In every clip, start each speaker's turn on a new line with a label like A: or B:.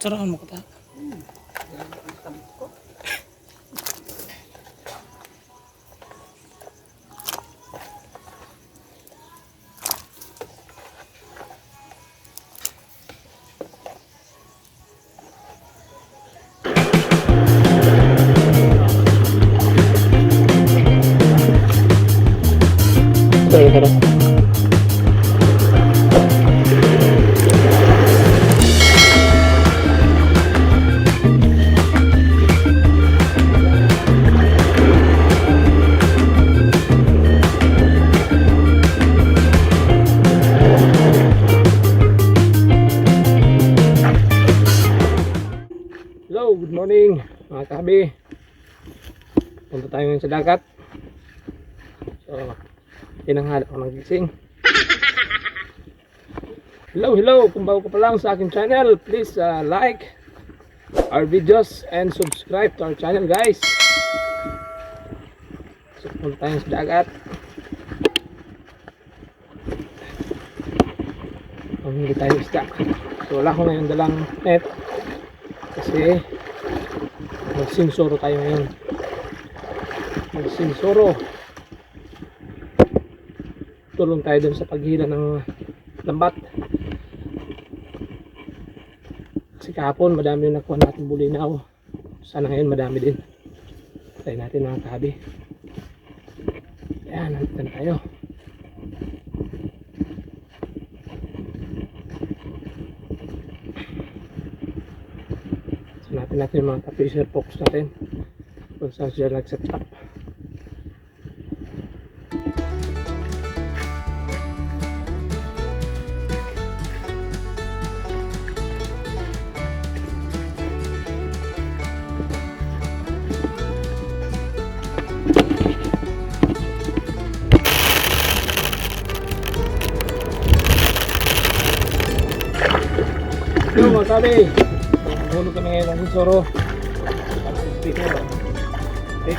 A: Sarahan mo ka pa.
B: Hello. Hello, good morning mga kahabi. Punta tayo ngayon sa dagat. So, tinanghali ako ng gising. Hello, kung bago ka pa lang sa aking channel, please like our videos and subscribe to our channel, guys. So, punta tayo sa dagat. Pamili tayo isda. So, wala ko ngayon dalang net kasi mag-sinsoro tayo ngayon. Mag-sinsoro. Tulong tayo dun sa paghila ng lambat. Kasi kahapon madami yung nakuha natin bulinaw. Sana ngayon madami din. Try natin mga kahabi. Ayan, nandito na tayo. Hanapin natin yung mga fisher folks natin kung saan sila nag-set up. Hello mga sabi, hulog kami ngayon ng Sinsoro. Bikol. Okay.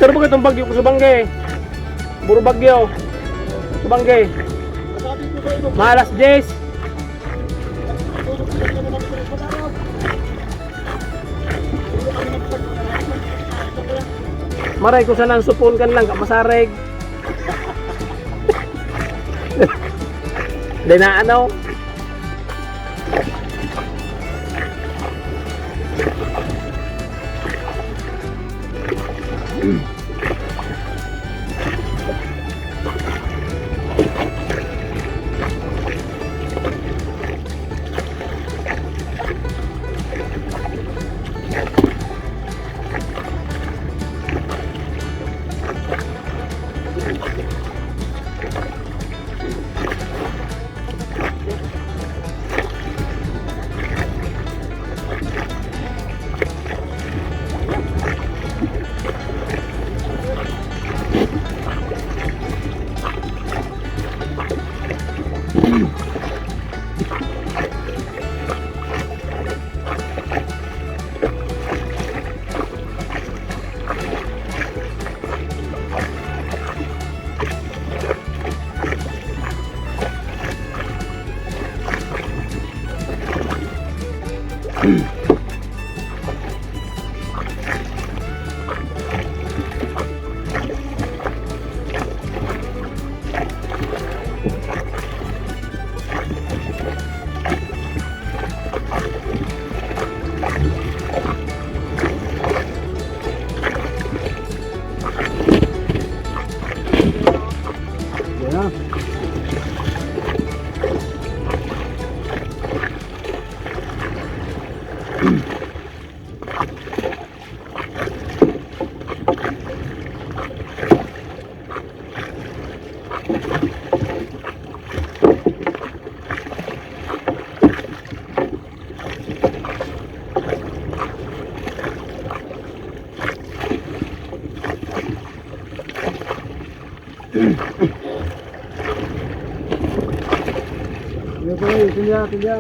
B: Sir, bakit itong bagyo ko sa bangge? Puro bagyo sa bangge. Malas 10. Maray ko sanang supon kan lang masareg. Di na ano.
A: Tilya.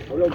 A: Ulog.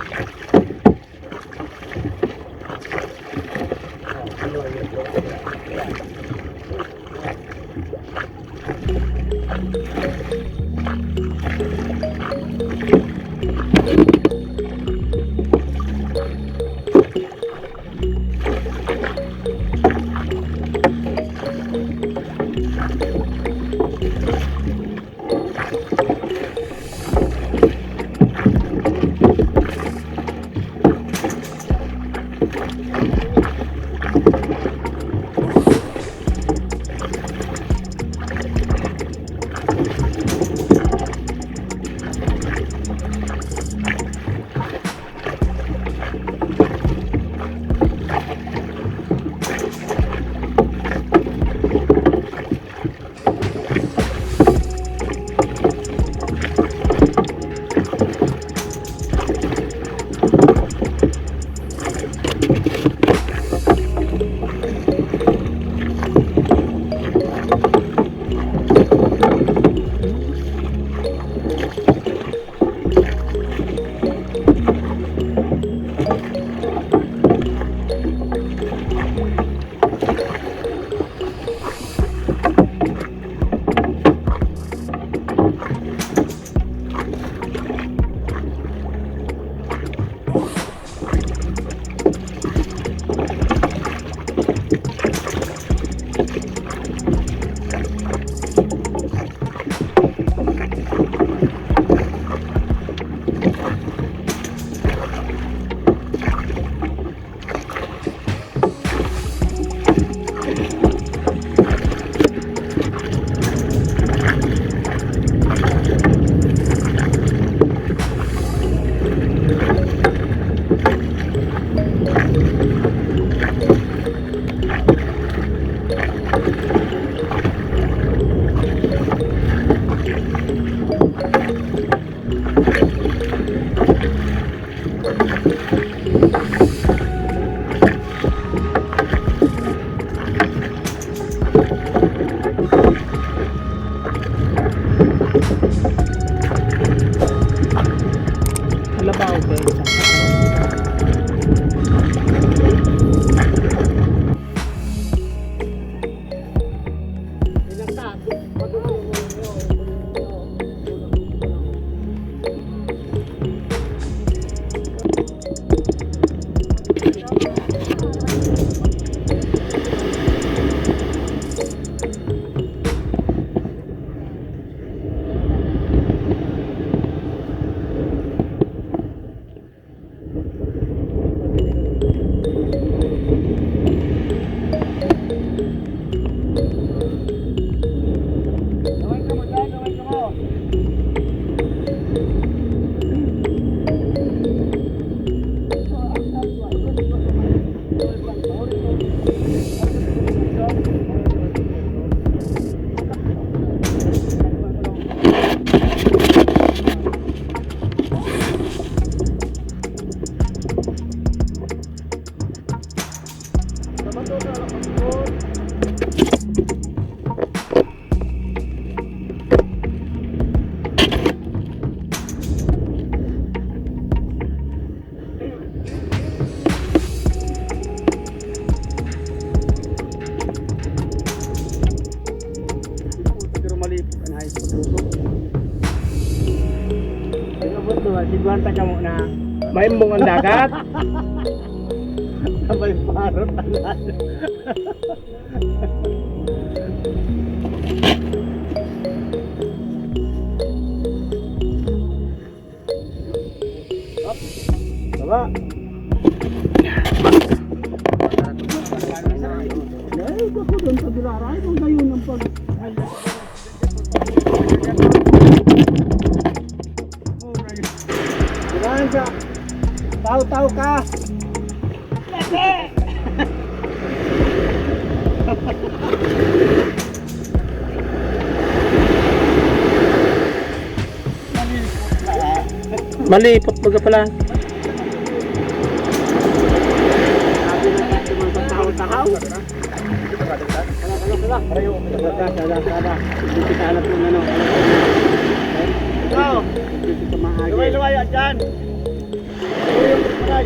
C: Sigwanta ka muna.
B: Maimbong ang dagat.
C: Sabay parot alas. Baba. Ay, bako doon sa Duraray. Kung tayo ng pag... Diyan ka. Tao-tao ka. Lagi.
B: Malipot baga pala.
C: Sabi na natin mga tao-tao. Kala. Hindi kita alam kung ano. Ikaw. Luway-luway yan dyan. Luway.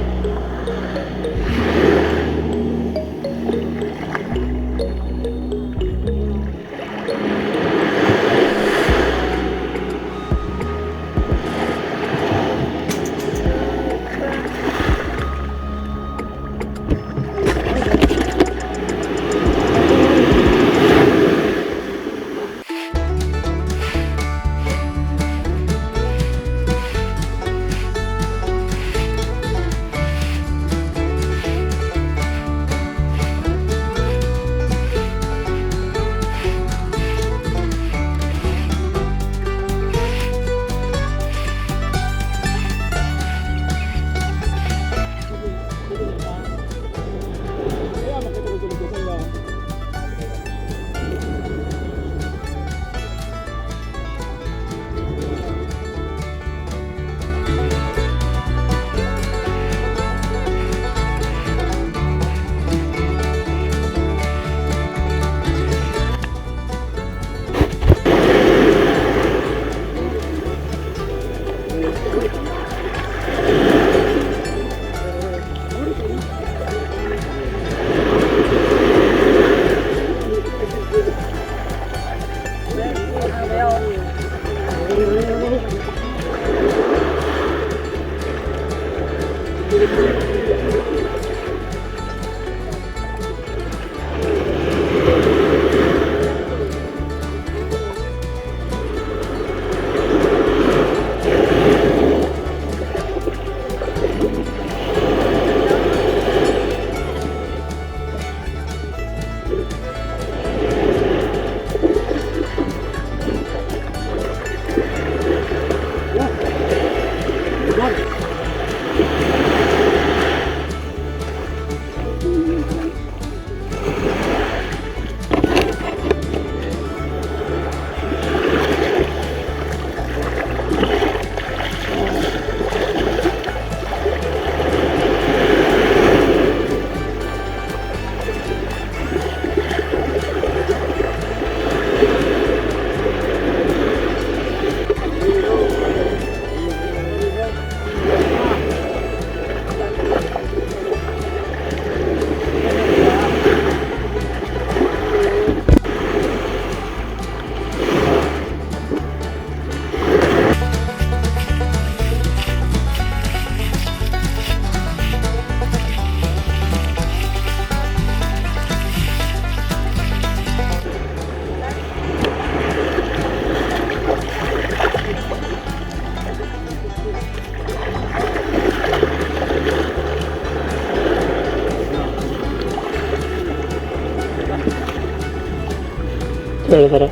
B: Tara.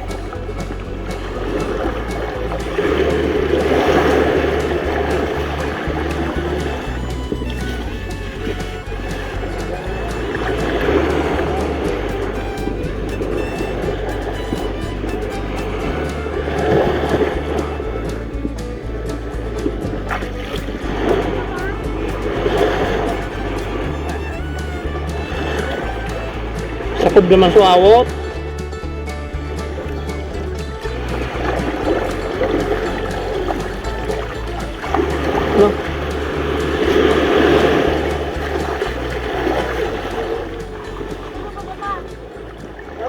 B: Sakod naman sa awot. No.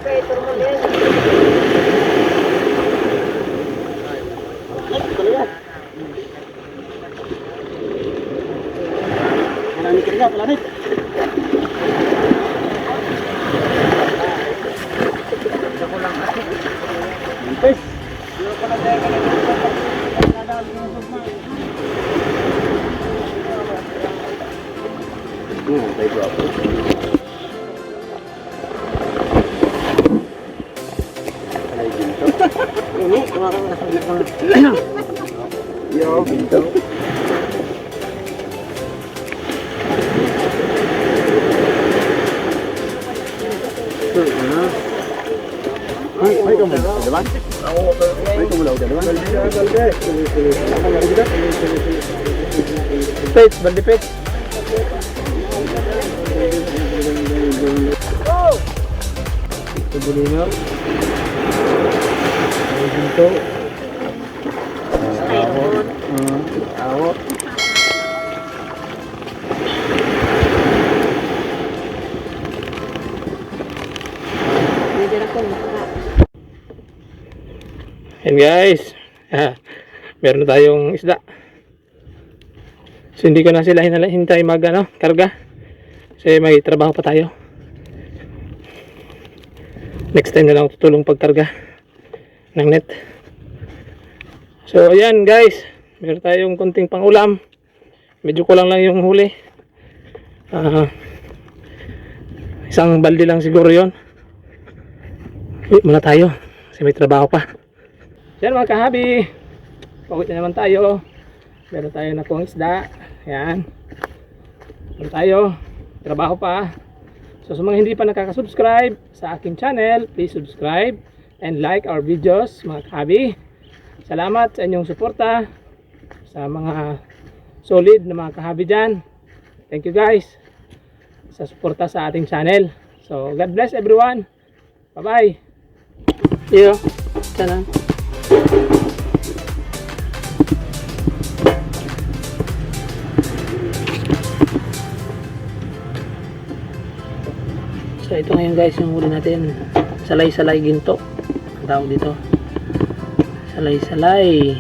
C: Okay, turun din. Malamig ka rin, malamig. Fish. They drop it. Ini kemarin yo pintu. Mấy con mình để bán. Mấy con đầu để bán.
B: Page, bandi page. Tubulino. Pintu.
C: Awo.
B: Yan guys. Meron na tayong isda. So hindi ko na sila hintay mag karga. Kasi may trabaho pa tayo. Next time na lang ako tutulong pagkarga ng net. So ayan guys, meron tayong konting pangulam. Medyo kulang lang yung huli. Isang balde lang siguro yon. Uwi muna tayo kasi may trabaho pa. Yan mga kahabi, pagod na naman tayo. Meron tayo na pong isda. Ayan, meron tayo, trabaho pa. So sa mga hindi pa nakaka-subscribe sa aking channel, please subscribe and like our videos mga kahabi. Salamat sa inyong suporta, sa mga solid na mga kahabi dyan. Thank you guys sa suporta sa ating channel. So God bless everyone. Bye bye. Iyo, sana. So ito ngayon guys yung huli natin. Salay-salay ginto ang tawag dito. Salay-salay.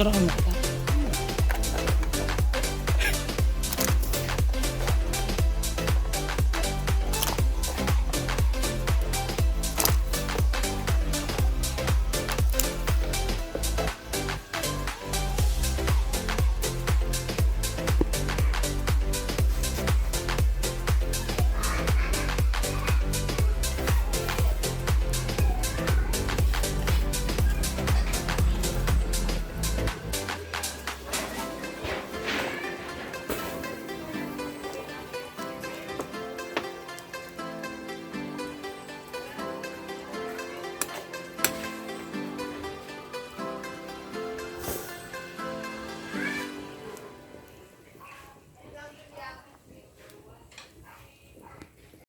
B: Sarap mo kita.